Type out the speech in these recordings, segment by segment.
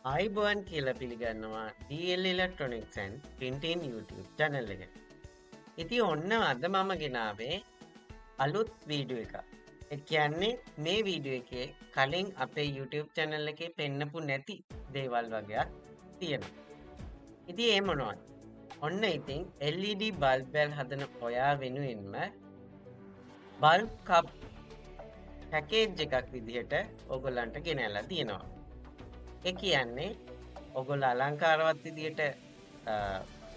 ආයිබෝන් කියලා පිළිගන්නවා DL Electronics and Printing YouTube channel එක. ඉතින් ඔන්න අද මම ගෙනාවේ අලුත් වීඩියෝ එකක්. ඒ කියන්නේ මේ වීඩියෝ එකේ කලින් අපේ YouTube channel එකේ පෙන්නපු නැති දේවල් වගේක් තියෙනවා. ඉතින් ඒ මොනවද? ඔන්න ඉතින් LED bulb එක හදන ඔයා වෙනුවෙන්ම bulb cup package එකක් විදිහට ඔයගොල්ලන්ට ගෙනල්ලා තියෙනවා. ඒ කියන්නේ ඔයගොල්ලෝ අලංකාරවත් විදියට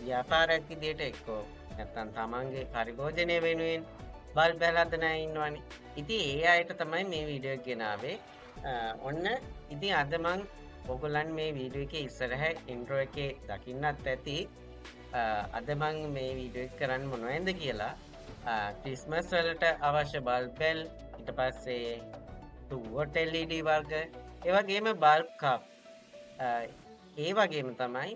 ව්‍යාපාරයක් විදියට එක්කෝ නැත්තම් තමන්ගේ පරිභෝජනය වෙනුවෙන් බල්බ් හදන අය ඉන්නවනේ. ඉතින් ඒ අයට තමයි මේ වීඩියෝ එක ගෙනාවේ. ඔන්න ඉතින් අද මං ඔයගොල්ලන් මේ වීඩියෝ එකේ ඉස්සරහ ඉන්ට්‍රෝ එකේ දකින්නත් ඇති. අද මං මේ වීඩියෝ එක කරන්න මොනවද කියලා ක්‍රිස්මස් වලට අවශ්‍ය බල්බ් බෙල් ඊට පස්සේ 2 LED වර්ග ඒ වගේම බල්බ් කප් ඒ වගේම තමයි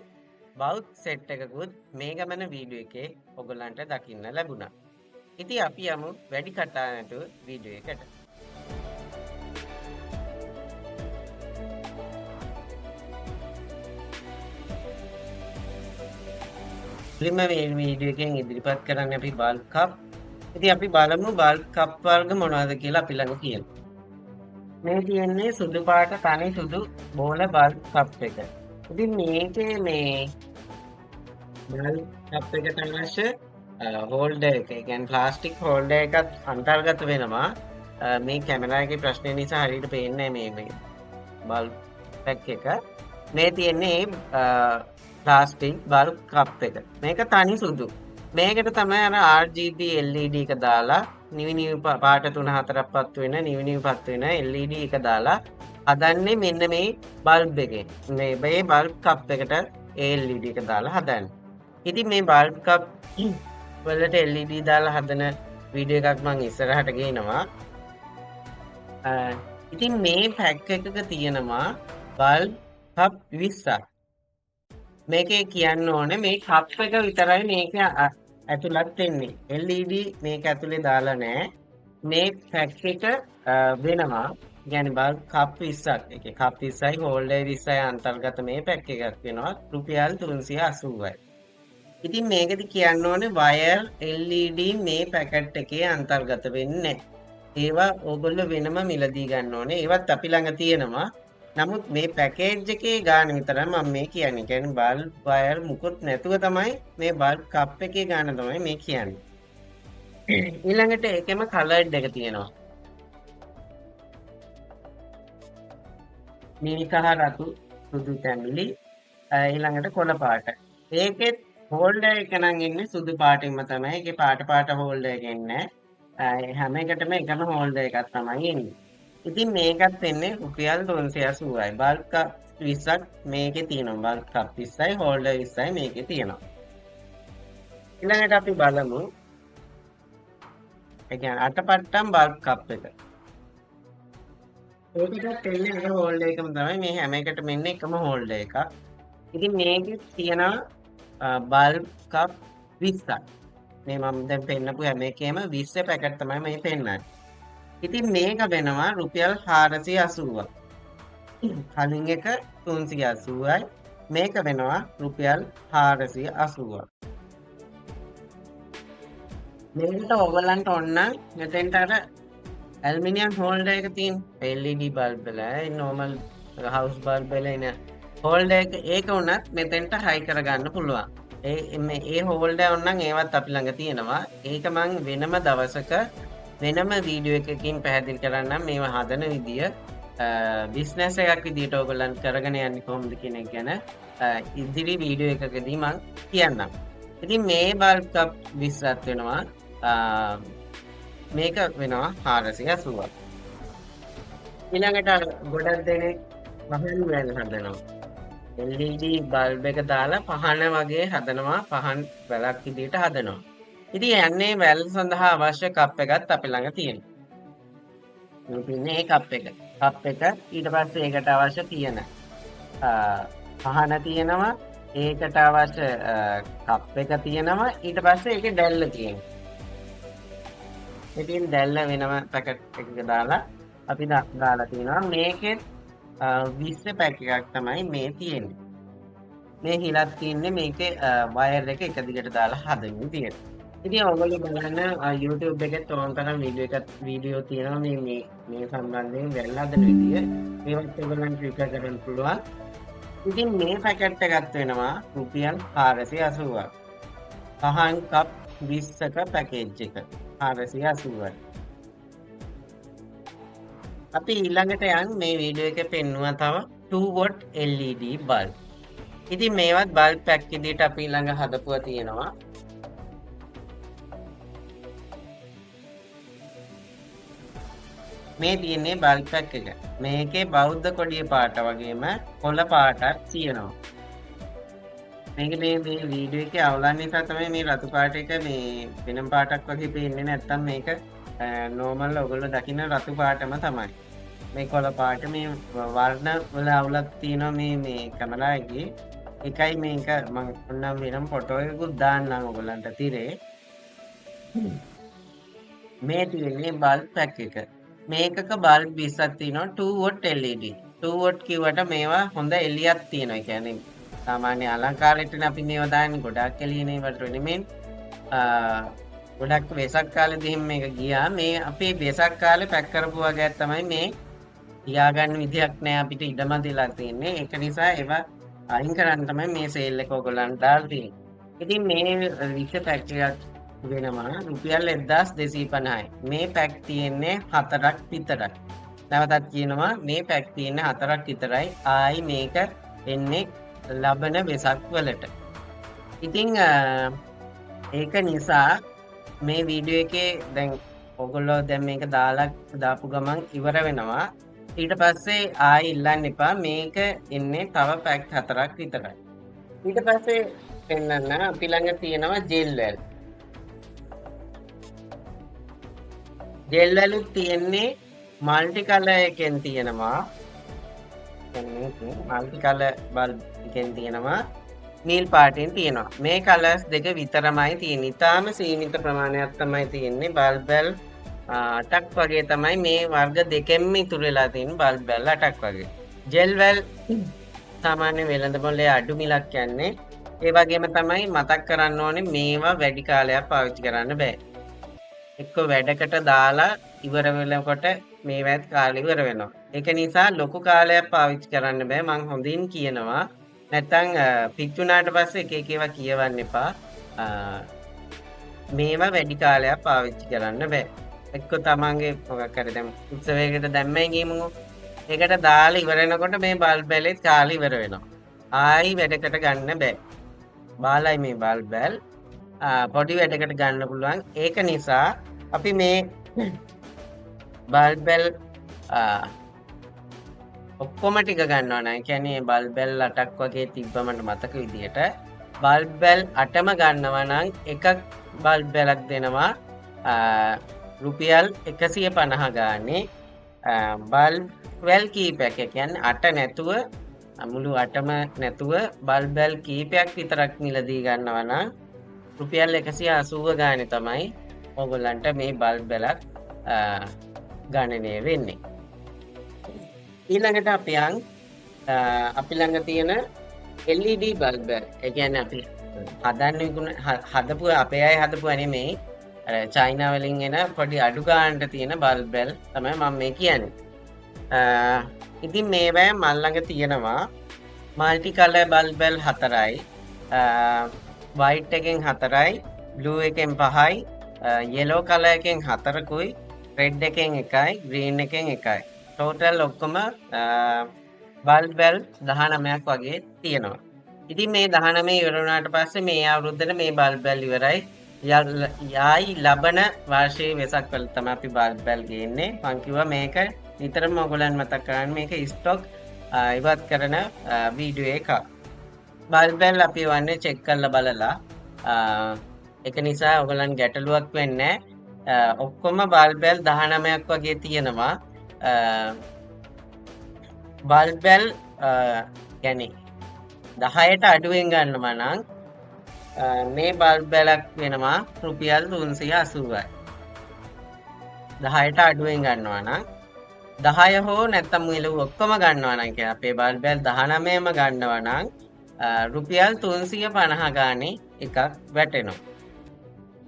බල්බ් සෙට් එකකුත් මේ ගමන වීඩියෝ එකේ ඔයගොල්ලන්ට දකින්න ලැබුණා. ඉතින් අපි යමු වැඩි කතා නැතුව වීඩියෝ එකට. ලිම මේ වීඩියෝ එකෙන් ඉදිරිපත් කරන්නේ අපි බල්බ් කප්. ඉතින් අපි බලමු බල්බ් කප් වර්ග මොනවද කියලා අපි ළඟ තියෙනවා. මේ තියෙන්නේ සුදු පාට තනි සුදු බෝල බල්බ් කප් එක. ඉතින් මේකේ මේ බල්බ් කප් එකට අවශ්‍ය හෝල්ඩර් එක. ඒ කියන්නේ ප්ලාස්ටික් හෝල්ඩර් එකත් අන්තර්ගත වෙනවා. මේ කැමරා එකේ ප්‍රශ්නේ නිසා හරියට පේන්නේ මේ බල්බ් පැක් එක. මේ තියෙන්නේ ප්ලාස්ටික් බල්බ් කප් එක. මේක තනි සුදු. මේකට තමයි අර RGB LED එක දාලා නිවි පාට 3-4ක් පත්තු වෙන නිවි පත්තු වෙන LED එක දාලා හදන්නේ මෙන්න මේ බල්බ් එකේ. මේ බල්බ් කප් එකට LED එක දාලා හදන්නේ. ඉතින් මේ බල්බ් කප් වලට LED දාලා හදන වීඩියෝ එකක් මම ඉස්සරහට ගේනවා. ඉතින් මේ පැක් එකක තියෙනවා බල්බ් කප් 20ක්. මේකේ කියන්න ඕනේ මේ කප් එක විතරයි මේක ඇතුළත් වෙන්නේ. LED මේක ඇතුලේ දාලා නැහැ. මේ පැක් එක වෙනවා. يعني බල්බ් කප් 20ක්. ඒකේ කප් 20යි හෝල්ඩර් 20යි අන්තර්ගත මේ පැක් එකක් වෙනවා. රුපියල් 380යි. ඉතින් මේකද කියන්න ඕනේ වයර් LED මේ පැකට් එකේ අන්තර්ගත වෙන්නේ නැහැ. ඒවා ඕගොල්ලෝ වෙනම මිලදී ගන්න ඕනේ. ඒවත් අපි ළඟ තියෙනවා. නමුත් මේ පැකේජ් එකේ ගාන විතරයි මම මේ කියන්නේ. කියන්නේ බල්බ් වයර් මුකුත් නැතුව තමයි මේ බල්බ් කප් එකේ ගාන තමයි මේ කියන්නේ. ඊළඟට ඒකෙම කලර්ඩ් එක තියෙනවා. මේ කහ රතු සුදු තැඹිලි ඊළඟට කොළ පාට. ඒකෙත් හෝල්ඩර් එක නම් ඉන්නේ සුදු පාටින්ම තමයි. ඒකේ පාට හෝල්ඩර් එක ඉන්නේ නැහැ. හැම එකටම එකම හෝල්ඩර් එකක් තමයි ඉන්නේ. ඉතින් මේකත් වෙන්නේ රුපියල් 380යි. බල්බ් කප් 20ක් මේකේ තියෙනවා. බල්බ් කප් 20යි හෝල්ඩර් 20යි මේකේ තියෙනවා. ඊළඟට අපි බලමු. ඒ කියන්නේ අටපට්ටම් බල්බ් කප් එක. ඒකටත් එන්නේ අර හෝල්ඩර් එකම තමයි. මේ හැම එකටම එන්නේ එකම හෝල්ඩර් එකක්. ඉතින් මේකේ තියෙනවා බල්බ් කප් 20ක්. මේ මම දැන් පෙන්නපු හැම එකේම 20 පැකට් තමයි මේ පෙන්නන්නේ. ඉතින් මේක වෙනවා රුපියල් 480ක්. කලින් එක 380යි. මේක වෙනවා රුපියල් 480ක්. මේකට ඔයගලන්ට ඕන මෙතෙන්ට අර ඇලුමිනියම් හෝල්ඩර් එක තියෙන LED බල්බ් වල normal house බල්බ් වල එන හෝල්ඩර් එක ඒක උනත් මෙතෙන්ට හයි කරගන්න පුළුවන්. ඒ හෝල්ඩර් උනනම් ඒවත් අපි ළඟ තියෙනවා. ඒක මම වෙනම දවසක වෙනම වීඩියෝ එකකින් පැහැදිලි කරන්නම් මේවා හදන විදිය. බිස්නස් එකක් විදියට ඔයගොල්ලන් කරගෙන යන්නේ කොහොමද කියන එක ගැන ඉදිරි වීඩියෝ එකකදී මම කියන්නම්. ඉතින් මේ බල්බ් කප් 20ක් වෙනවා. මේක වෙනවා 480ක්. ඊළඟට ගොඩක් දෙනෙක් පහන් වැල් හදනවා. LED බල්බ් එක දාලා පහන වගේ හදනවා. පහන් වැලක් විදියට හදනවා. ඉතින් යන්නේ වැල් සඳහා අවශ්‍ය කප් එකත් අපි ළඟ තියෙනවා. මේ කප් එක. කප් එක ඊට පස්සේ ඒකට අවශ්‍ය තියෙන පහන තියෙනවා. ඒකට අවශ්‍ය කප් එක තියෙනවා. ඊට පස්සේ ඒකේ දැල්ල තියෙනවා. ඉතින් දැල්ල වෙනම පැකට් එකක දාලා අපි දාලා තියෙනවා. මේකෙත් 20 පැක් එකක් තමයි මේ තියෙන්නේ. මේ හිලක් තියෙන්නේ මේකේ වයර් එක එක දිගට දාලා හදමින් තියෙන. ඉතින් ඔයගොල්ලෝ බලන්න YouTube එකේ තෝරන තරම් වීඩියෝ තියෙනවා මේ සම්බන්ධයෙන් වැල් හදන විදිය. මේවත් ඔයගොල්ලන්ට රිප්ලයි කරන්න පුළුවන්. ඉතින් මේ පැකට් එකක් වෙනවා රුපියල් 480ක්. පහන් කප් 20ක පැකේජ් එක 480යි. අපි ඊළඟට මේ වීඩියෝ එකේ පෙන්නුවා තව 2 watt LED බල්බ්. ඉතින් මේවත් බල්බ් පැක් විදිහට අපි ළඟ හදපුවා තියෙනවා. මේ තියෙන්නේ බල්බ් පැක් එක. මේකේ බෞද්ධ කොඩිය පාට වගේම කොළ පාටක් තියෙනවා. මේක මේ වීඩියෝ එකේ අවුලන් නිසා තමයි මේ රතු පාට එක මේ වෙනම පාටක් වගේ පේන්නේ නැත්තම් මේක නෝමල් ඔයගොල්ලෝ දකින්න රතු පාටම තමයි. මේ කොළ පාට මේ වර්ණ වල අවුලක් තියෙනවා මේ කැමරා එකේ. එකයි මේක මම ඔන්නම් වෙනම ෆොටෝ එකකුත් දාන්නම් ඔයගොල්ලන්ට තිරේ. මේ තියෙන්නේ බල්බ් පැක් එක. මේකක බල්බ් 20ක් තියෙනවා 2 watt LED. 2 watt කිව්වට මේවා හොඳ එළියක් තියෙනවා. ඒ කියන්නේ සාමාන්‍ය අලංකාරයටනේ අපි මේවා දාන්නේ. ගොඩක් එළියනේ වට නෙමෙයි. ගොඩක් වෙසක් කාලෙදී එහෙම මේක ගියා. මේ අපේ වෙසක් කාලේ පැක් කරපු වගේ තමයි මේ තියාගන්න විදියක් නෑ අපිට ඉඩම දීලා තියෙන්නේ. ඒක නිසා ඒවා අයින් කරන්න තමයි මේ සේල් එක ඔයගොල්ලන්ට දාලා තියෙන්නේ. ඉතින් මේ 20 පැක් එකක් වෙනවා රුපියල් 1250යි. මේ පැක් තියෙන්නේ 4ක් විතරයි. නැවතත් කියනවා මේ පැක් තියෙන්නේ 4ක් විතරයි. ආයි මේක එන්නේ ලබන වෙසක් වලට. ඉතින් ඒක නිසා මේ වීඩියෝ එකේ දැන් ඔයගොල්ලෝ දැන් මේක දාපු ගමන් ඉවර වෙනවා. ඊට පස්සේ ආයි ඉල්ලන්න එපා. මේක එන්නේ තව පැක් 4ක් විතරයි. ඊට පස්සේ පෙන්නන්න අපි ළඟ තියෙනවා ජෙල් වැල්. ජෙල් වැලුත් තියෙන්නේ මල්ටි කලර් එකෙන් තියෙනවා. මල්ටි කලර් බල්බ් එකෙන් තියෙනවා. නිල් පාටෙන් තියෙනවා. මේ කලර්ස් දෙක විතරමයි තියෙන්නේ. ඊටාම සීමිත ප්‍රමාණයක් තමයි තියෙන්නේ. බල්බ් වැල් 8ක් වගේ තමයි මේ වර්ග දෙකෙන්ම ඉතුරු වෙලා තියෙන බල්බ් වැල් 8ක් වගේ. ජෙල් වැල් සාමාන්‍ය වෙළඳ පොලේ අඩු මිලක් යන්නේ. ඒ වගේම තමයි මතක් කරන්න ඕනේ මේවා වැඩි කාලයක් පාවිච්චි කරන්න බෑ. එක්ක වැඩකට දාලා ඉවර වෙනකොට මේවත් කාලෙ ඉවර වෙනවා. ඒක නිසා ලොකු කාලයක් පාවිච්චි කරන්න බෑ. මං හොඳින් කියනවා. නැත්තම් පිච්චුනාට පස්සේ එක ඒවා කියවන්න එපා. මේවා වැඩි කාලයක් පාවිච්චි කරන්න බෑ. එක්ක තමන්ගේ මොකක් හරි දැන් උත්සවයකට දැම්මයි කියමුකෝ. ඒකට දාලා ඉවර වෙනකොට මේ බල්බ් වැලේ කාලෙ ඉවර වෙනවා. ආයි වැඩකට ගන්න බෑ. බාලයි මේ බල්බ් වැල් පොඩි වැඩකට ගන්න පුළුවන්. ඒක නිසා අපි මේ බල්බ් වැල් ඔක්කොම ටික ගන්නවා නම් කියන්නේ බල්බ් වැල් 8ක් වගේ තිබ්බම මතක විදියට බල්බ් වැල් 8ම ගන්නවා නම් එකක් බල්බ් වැලක් දෙනවා රුපියල් 150 ගානේ. බල්බ් වැල් කීපයක් කියන්නේ 8 නැතුව මුළු 8ම නැතුව බල්බ් වැල් කීපයක් විතරක් මිලදී ගන්නවා නම් රුපියල් 180 ගානේ තමයි ඔයගොල්ලන්ට මේ බල්බ් වැලක් ගණනය වෙන්නේ. ඊළඟට අපි ළඟ තියෙන LED බල්බ් එක. ඒ කියන්නේ අපි හදපු අපේ අය හදපුවා නෙමෙයි. චයිනා වලින් එන පොඩි අඩු ගානට තියෙන බල්බ් වැල් තමයි මම මේ කියන්නේ. ඉතින් මේවා මල් ළඟ තියෙනවා මල්ටි කලර් බල්බ් වැල් 4යි. වයිට් එකෙන් 4යි, බ්ලූ එකෙන් 5යි, yellow කලර් එකෙන් 4කුයි, රෙඩ් එකෙන් 1යි, ග්‍රීන් එකෙන් 1යි. ටෝටල් ඔක්කොම බල්බ් වැල් 19ක් වගේ තියෙනවා. ඉතින් මේ 19 ඉවර වුණාට පස්සේ මේ අවුරුද්දට මේ බල්බ් වැල් ඉවරයි. යායි ලබන වර්ෂයේ වෙසක් වල තමයි අපි බල්බ් වැල් ගේන්නේ. මං කිව්වා මේක නිතරම ඔයගොල්ලන් මතක් කරගන්න මේක ස්ටොක් ඉවත් කරන වීඩියෝ එකක්. බල්බ් වැල් අපි වන්නේ චෙක් කරලා බලලා ඒක නිසා ඔයගොල්ලන් ගැටලුවක් වෙන්නේ නැහැ. ඔක්කොම බල්බ් වැල් 19ක් වගේ තියෙනවා. බල්බ් වැල් يعني 10ට අඩුවෙන් ගන්නවා නම් මේ බල්බ් වැලක් වෙනවා රුපියල් 380යි. 10ට අඩුවෙන් ගන්නවා නම් 10 හෝ නැත්තම් මුළු ඔක්කොම ගන්නවා නම් කියන්නේ අපේ බල්බ් බැල් 19ම ගන්නවා නම් රුපියල් 350 ගානේ එකක් වැටෙනවා.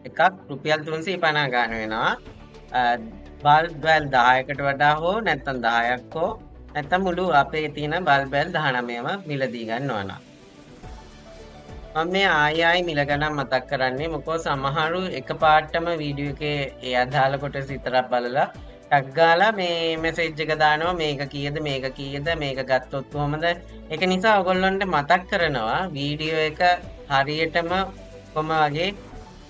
එකක් රුපියල් 350 ගාන වෙනවා. බල්බ් බැල් 10කට වඩා හෝ නැත්තම් 10ක් හෝ නැත්තම් මුළු අපේ තියෙන බල්බ් බැල් 19ම මිලදී ගන්නවා නම්. මම මේ ආයි මිල ගණන් මතක් කරන්නේ මොකෝ සමහරු එකපාරටම වීඩියෝ එකේ ඒ අදාළ කොටස විතරක් බලලා ටක් ගාලා මේ මෙසේජ් එක දානවා මේක කීයද මේක ගත්තොත් කොහමද ඒක නිසා ඔයගොල්ලන්ට මතක් කරනවා වීඩියෝ එක හරියටම කොහම වගේ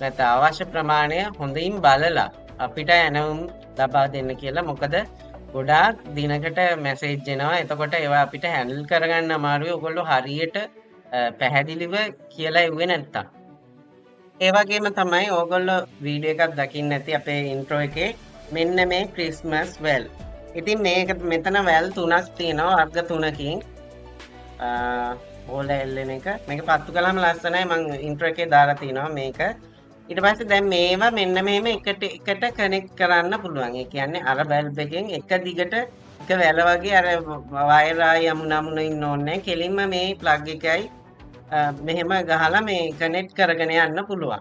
නැත්නම් අවශ්‍ය ප්‍රමාණය හොඳින් බලලා අපිට එනවුම් ලබා දෙන්න කියලා මොකද ගොඩාක් දිනකට මෙසේජ් එනවා එතකොට ඒවා අපිට හැන්ඩල් කරගන්න අමාරුයි ඔයගොල්ලෝ හරියට පැහැදිලිව කියලා ඉුවේ නැත්තම් ඒ වගේම තමයි ඕගොල්ලෝ වීඩියෝ එකක් දකින්න ඇති අපේ ඉන්ට්‍රෝ එකේ මෙන්න මේ ක්‍රිස්මස් වැල්. ඉතින් මේක මෙතන වැල් 3ක් තියෙනවා වර්ග 3කින්. ඕල එල්ලෙන එක. මේක පත්තු කළාම ලස්සනයි මම ඉන්ට්‍රෝ එකේ දාලා තිනවා මේක. ඊට පස්සේ දැන් මේවා මෙන්න මෙහෙම එකට කනෙක්ට් කරන්න පුළුවන්. ඒ කියන්නේ අර බල්බ් එකෙන් එක දිගට එක වැල වගේ අර වයර් ආයි යමුන ඉන්න ඕනේ. කෙලින්ම මේ ප්ලග් එකයි මෙහෙම ගහලා මේ කනෙක්ට් කරගෙන යන්න පුළුවන්.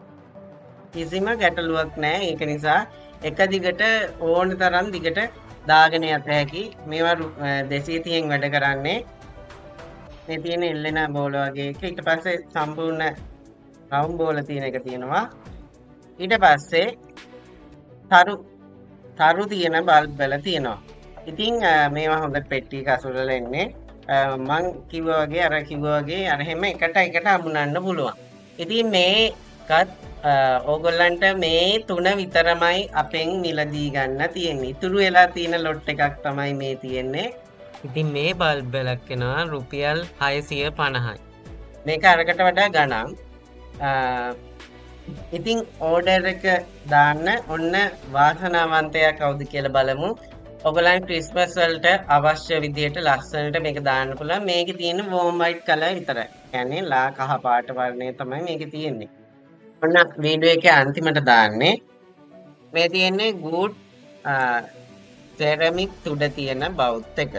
කිසිම ගැටලුවක් නැහැ. ඒක නිසා එක දිගට ඕන තරම් දිගට දාගෙන යත හැකි. මේවා 230න් වැඩ කරන්නේ. මේ තියෙන එල්ලෙන බෝල වගේ එක. ඊට පස්සේ සම්පූර්ණ රවුම් බෝල තියෙන එක තියෙනවා. ඊට පස්සේ තරු තියෙන බල්බ් වල තියෙනවා. ඉතින් මේවා හොඳට පෙට්ටි එක අසුරලා එන්නේ. මං කිව්වා වගේ අර හැම එකට අමුණන්න පුළුවන්. ඉතින් මේකත් ඕගොල්ලන්ට මේ 3 විතරමයි අපෙන් මිලදී ගන්න තියෙන්නේ. ඉතුරු වෙලා තියෙන ලොට් එකක් තමයි මේ තියෙන්නේ. ඉතින් මේ බල්බ් වලක් වෙනවා රුපියල් 650යි. මේක අරකට වඩා ගණන්. ඉතින් ඕඩර් එක දාන්න ඔන්න වාසනාවන්තයා කවුද කියලා බලමු. ඔයගොල්ලන් ක්‍රිස්මස් වලට අවශ්‍ය විදියට ලස්සනට මේක දාන්න පුළුවන්. මේකේ තියෙන වෝම් වයිට් කලර් විතරයි. කියන්නේ ලා කහ පාට වර්ණය තමයි මේකේ තියෙන්නේ. ඔන්න වීඩියෝ එකේ අන්තිමට දාන්නේ. මේ තියෙන්නේ ගුඩ් සෙරමික් තුඩ තියෙන බවුත් එක.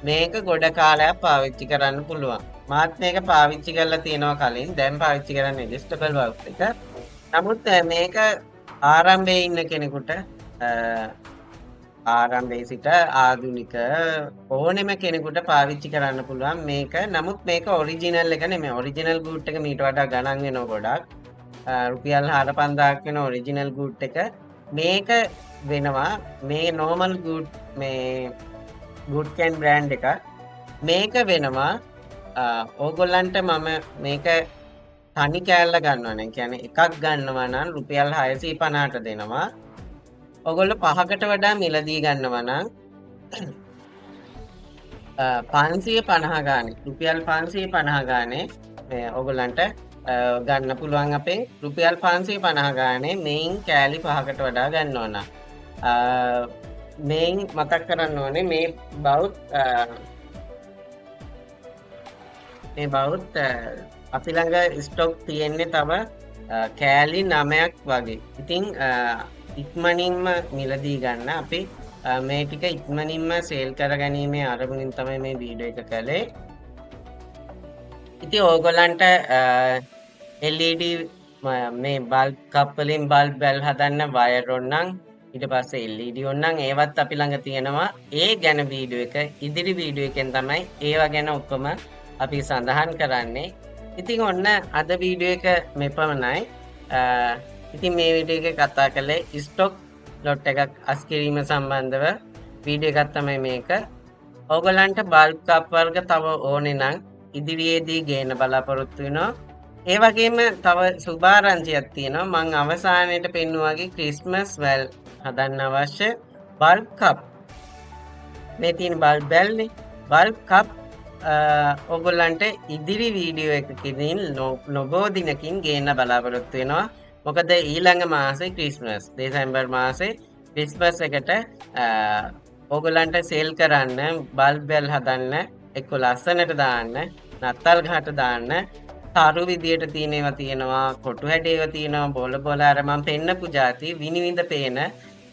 මේක ගොඩ කාලයක් පාවිච්චි කරන්න පුළුවන්. මාත් මේක පාවිච්චි කරලා තියෙනවා කලින්. දැන් පාවිච්චි කරන්නේ ඇඩ්ජස්ටබල් බවුත් එක. නමුත් මේක ආරම්භයේ ඉන්න කෙනෙකුට ආරම්භයේ සිට ආධුනික ඕනෙම කෙනෙකුට පාවිච්චි කරන්න පුළුවන් මේක. නමුත් මේක ඔරිජිනල් එක නෙමෙයි. ඔරිජිනල් ගූට් එක මීට වඩා ගණන් වෙනවා ගොඩක්. රුපියල් 4,500ක් වෙන ඔරිජිනල් ගූට් එක. මේක වෙනවා මේ නෝමල් ගූට් මේ ගූට් කැන් බ්‍රෑන්ඩ් එක. මේක වෙනවා ඕගොල්ලන්ට මම මේක තනි කෑල්ල ගන්නවා නම් කියන්නේ එකක් ගන්නවා නම් රුපියල් 650ට දෙනවා. ඔයගොල්ලෝ 5කට වඩා මිලදී ගන්නවා නම් 550 ගානේ රුපියල් 550 ගානේ මේ ඔයගොල්ලන්ට ගන්න පුළුවන් අපේ රුපියල් 550 ගානේ මේන් කෑලි 5කට වඩා ගන්නවා නම් මේන් මතක් කරන්න ඕනේ මේ බවුත් අපි ළඟ ස්ටොක් තියෙන්නේ තව කෑලි 9ක් වගේ. ඉතින් ඉක්මනින්ම මිලදී ගන්න අපි මේ ටික ඉක්මනින්ම සේල් කරගැනීමේ අරමුණින් තමයි මේ වීඩියෝ එක කළේ. ඉතින් ඕගොල්ලන්ට LED මේ බල්බ් කප් වලින් බල්බ් බැල් හදන්න වයර් ඕනනම් ඊට පස්සේ LED ඕනනම් ඒවත් අපි ළඟ තියෙනවා. ඒ ගැන වීඩියෝ එක ඉදිරි වීඩියෝ එකෙන් තමයි ඒවා ගැන ඔක්කොම අපි සඳහන් කරන්නේ. ඉතින් ඔන්න අද වීඩියෝ එක මෙපමණයි. ඉතින් මේ වීඩියෝ එක කතා කළේ ස්ටොක් ලොට් එකක් අස්කිරීම සම්බන්ධව වීඩියෝ එකක් තමයි මේක. ඕගොල්ලන්ට බල්බ් කප් වර්ග තව ඕනේ නම් ඉදිරියේදී ගේන්න බලාපොරොත්තු වෙනවා. ඒ වගේම තව සුභාරංචියක් තියෙනවා. මම අවසානයේට පෙන්නුවාගේ ක්‍රිස්මස් වැල් හදන්න අවශ්‍ය බල්බ් කප්. මේ තියෙන බල්බ් බැල්නේ. බල්බ් කප් ඔයගොල්ලන්ට ඉදිරි වීඩියෝ එකකින් නොබෝ දිනකින් ගේන්න බලාපොරොත්තු වෙනවා. මොකද ඊළඟ මාසේ ක්‍රිස්මස් දෙසැම්බර් මාසේ ක්‍රිස්මස් එකට ඕගොල්ලන්ට සේල් කරන්න බල්බ් බැල් හදන්න එක්ක ලස්සනට දාන්න නත්තල් ගහට දාන්න තරු විදියට තියෙනවා කොටු හැඩේව තියෙනවා බොල අර මම පෙන්නපු જાති විනිවිද පේන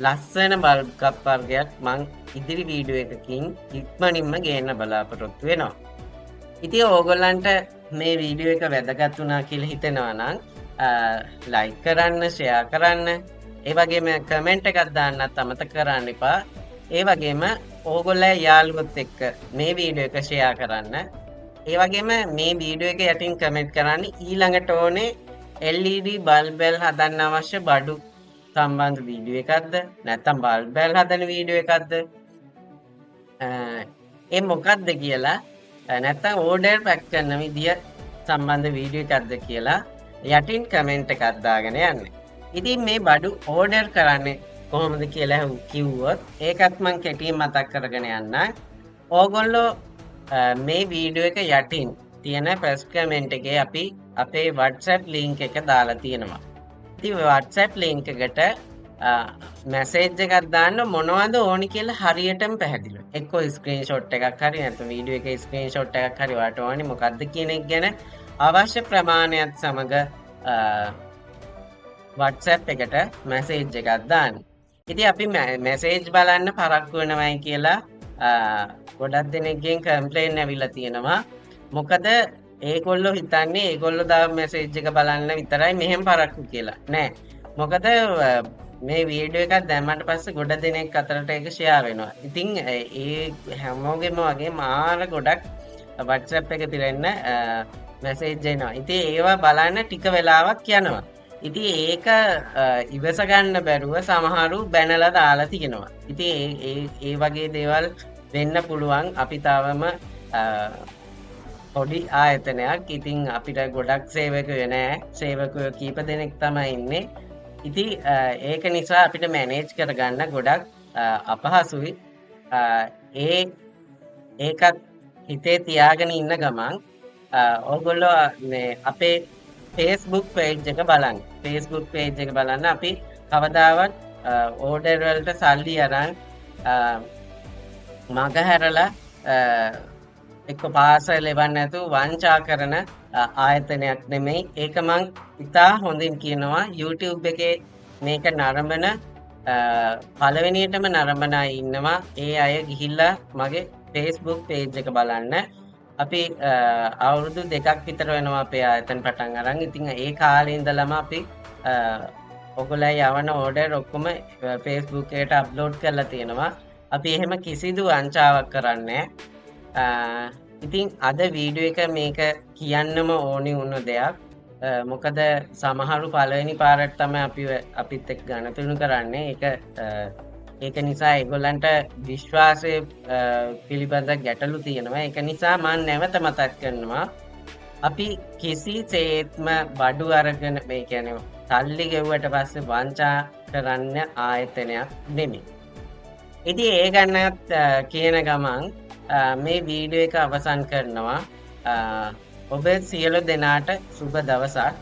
ලස්සන බල්බ් කප් වර්ගයක් මං ඉදිරි වීඩියෝ එකකින් ඉක්මනින්ම ගේන්න බලාපොරොත්තු වෙනවා. ඉතින් ඕගොල්ලන්ට මේ වීඩියෝ එක වැදගත් වුණා කියලා හිතෙනවා නම් ලයික් කරන්න, ෂෙයා කරන්න, ඒ වගේම කමෙන්ට් එකක් දාන්නත් අමතක කරන්න එපා. ඒ වගේම ඕගොල්ලෝ යාළුවොත් එක්ක මේ වීඩියෝ එක ෂෙයා කරන්න. ඒ වගේම මේ වීඩියෝ එක යටින් කමෙන්ට් කරන්න ඊළඟට ඕනේ LED බල්බ් හදන්න අවශ්‍ය බඩු සම්බන්ධ වීඩියෝ එකක්ද නැත්නම් බල්බ් හදන වීඩියෝ එකක්ද ඒ මොකක්ද කියලා නැත්නම් ඕඩර් පැක් කරන විදිය සම්බන්ධ වීඩියෝ එකක්ද කියලා යටින් කමෙන්ට් එකක් දාගෙන යන්න. ඉතින් මේ බඩු ඕඩර් කරන්නේ කොහොමද කියලා කිව්වොත් ඒකත් මම කෙටියෙන් මතක් කරගෙන යන්නම්. ඕගොල්ලෝ මේ වීඩියෝ එක යටින් තියෙන ප්‍රෙස් කමෙන්ට් එකේ අපි අපේ WhatsApp link එක දාලා තියෙනවා. ඉතින් WhatsApp link එකට මැසේජ් එකක් දාන්න මොනවද ඕනි කියලා හරියටම පැහැදිලිව. එක්කෝ ස්ක්‍රීන්ෂොට් එකක් හරි නැත්නම් වීඩියෝ එකේ ස්ක්‍රීන්ෂොට් එකක් හරි වාට ඕනි මොකද්ද කියන එක ගැන අවශ්‍ය ප්‍රමාණයත් සමග WhatsApp එකට මැසේජ් එකක් දාන්න. ඉතින් අපි මැසේජ් බලන්න පරක්කු වෙනවයි කියලා ගොඩක් දෙනෙක්ගෙන් කම්ප්ලේන් ඇවිල්ලා තියෙනවා. මොකද ඒගොල්ලෝ හිතන්නේ ඒගොල්ලෝ දාන මැසේජ් එක බලන්න විතරයි මෙහෙම පරක්කු කියලා. නෑ. මොකද මේ වීඩියෝ එකක් දැම්මට පස්සේ ගොඩ දෙනෙක් අතරට ඒක ෂෙයා වෙනවා. ඉතින් ඒ හැමෝගෙම වගේ මාර ගොඩක් WhatsApp එක පිරෙන්න මැසේජ් එනවා. ඉතින් ඒවා බලන්න ටික වෙලාවක් යනවා. ඉතින් ඒක ඉවස ගන්න බැරුව සමහරු බැනලා දාලා තියෙනවා. ඉතින් ඒ වගේ දේවල් වෙන්න පුළුවන්. අපි තාවම පොඩි ආයතනයක්. ඉතින් අපිට ගොඩක් සේවකයෝ නෑ. සේවකයෝ කීප දෙනෙක් තමයි ඉන්නේ. ඉතින් ඒක නිසා අපිට මැනේජ් කරගන්න ගොඩක් අපහසුයි. ඒකත් හිතේ තියාගෙන ඉන්න ගමන් ඕගොල්ලෝ මේ අපේ Facebook page එක බලන්න. Facebook page එක බලන්න අපි කවදාවත් ඕඩර් වලට සල්ලි අරන් මග හැරලා එක්ක පාසල් එවන්න නැතුව වංචා කරන ආයතනයක් නෙමෙයි. ඒක මං ඉතා හොඳින් කියනවා. YouTube එකේ මේක නරඹන පළවෙනියටම නරඹන අය ඉන්නවා. ඒ අය ගිහිල්ලා මගේ Facebook page එක බලන්න. අපි අවුරුදු 2ක් විතර වෙනවා අපේ ආයතන පටන් අරන්. ඉතින් ඒ කාලේ ඉඳලම අපි ඔයගොල්ලෝ යවන ඕඩර් ඔක්කොම Facebook එකට අප්ලෝඩ් කරලා තියෙනවා. අපි එහෙම කිසිදු වංචාවක් කරන්නේ නැහැ. ඉතින් අද වීඩියෝ එක මේක කියන්නම ඕනි වුණ දෙයක්. මොකද සමහරු පළවෙනි පාරට තමයි අපිත් එක්ක ගණතුණු කරන්නේ. ඒක නිසා ඒගොල්ලන්ට විශ්වාසය පිළිබඳ ගැටලු තියෙනවා. ඒක නිසා මම නැවත මතක් කරනවා අපි කිසිසේත්ම බඩු අරගෙන මේ කියන්නේ සල්ලි ගෙවුවට පස්සේ වංචා කරන්න ආයතනයක් නෙමෙයි. ඉතින් ඒ ගැනත් කියන ගමන් මේ වීඩියෝ එක අවසන් කරනවා. ඔබ සියලු දෙනාට සුබ දවසක්.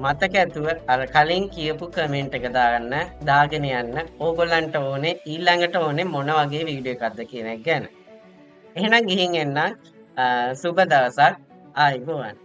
මතක ඇතුව අර කලින් කියපු කමෙන්ට් එක දාගෙන යන්න. ඕගොල්ලන්ට ඕනේ ඊළඟට ඕනේ මොන වගේ වීඩියෝ එකක්ද කියන එක ගැන. එහෙනම් ගිහින් එන්න. සුබ දවසක්. ආයිබෝවන්.